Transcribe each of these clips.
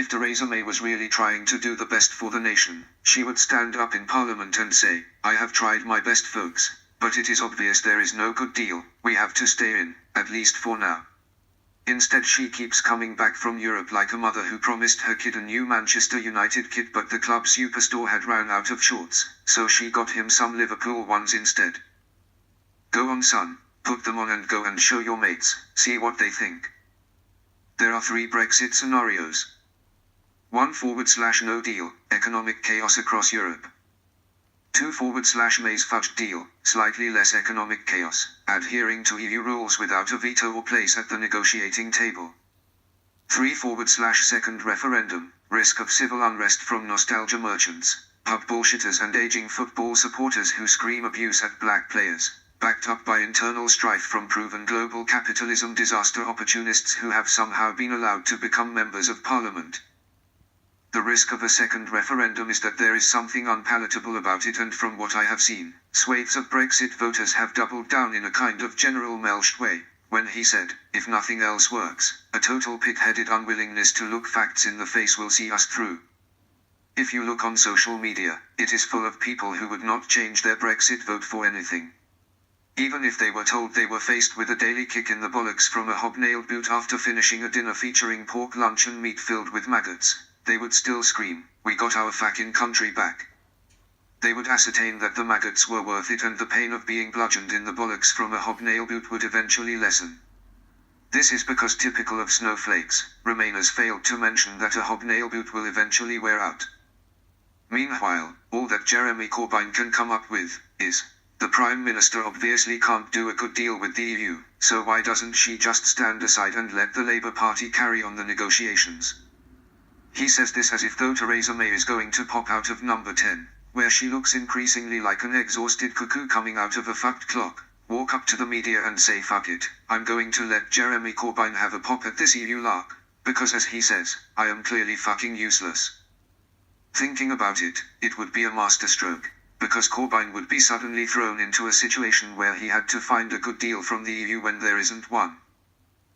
If Theresa May was really trying to do the best for the nation, she would stand up in Parliament and say, "I have tried my best, folks, but it is obvious there is no good deal, we have to stay in, at least for now." Instead she keeps coming back from Europe like a mother who promised her kid a new Manchester United kit but the club superstore had run out of shorts, so she got him some Liverpool ones instead. Go on son, put them on and go and show your mates, see what they think. There are 3 Brexit scenarios. 1/no deal, economic chaos across Europe. 2/May's fudged deal, slightly less economic chaos, adhering to EU rules without a veto or place at the negotiating table. 3/second referendum, risk of civil unrest from nostalgia merchants, pub bullshitters and aging football supporters who scream abuse at black players, backed up by internal strife from proven global capitalism disaster opportunists who have somehow been allowed to become members of parliament. The risk of a second referendum is that there is something unpalatable about it, and from what I have seen, swathes of Brexit voters have doubled down in a kind of General Melch way, when he said, "If nothing else works, a total pig-headed unwillingness to look facts in the face will see us through." If you look on social media, it is full of people who would not change their Brexit vote for anything. Even if they were told they were faced with a daily kick in the bollocks from a hobnailed boot after finishing a dinner featuring pork luncheon meat filled with maggots, they would still scream, "We got our fucking country back." They would ascertain that the maggots were worth it and the pain of being bludgeoned in the bollocks from a hobnail boot would eventually lessen. This is because, typical of snowflakes, Remainers failed to mention that a hobnail boot will eventually wear out. Meanwhile, all that Jeremy Corbyn can come up with is, "The Prime Minister obviously can't do a good deal with the EU, so why doesn't she just stand aside and let the Labour Party carry on the negotiations?" He says this as if though Theresa May is going to pop out of number 10, where she looks increasingly like an exhausted cuckoo coming out of a fucked clock, walk up to the media and say, "Fuck it, I'm going to let Jeremy Corbyn have a pop at this EU lark, because as he says, I am clearly fucking useless." Thinking about it, it would be a masterstroke, because Corbyn would be suddenly thrown into a situation where he had to find a good deal from the EU when there isn't one.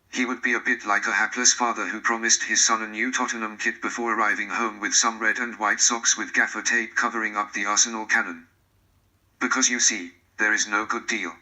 He would be a bit like a hapless father who promised his son a new Tottenham kit before arriving home with some red and white socks with gaffer tape covering up the Arsenal cannon. Because you see, there is no good deal.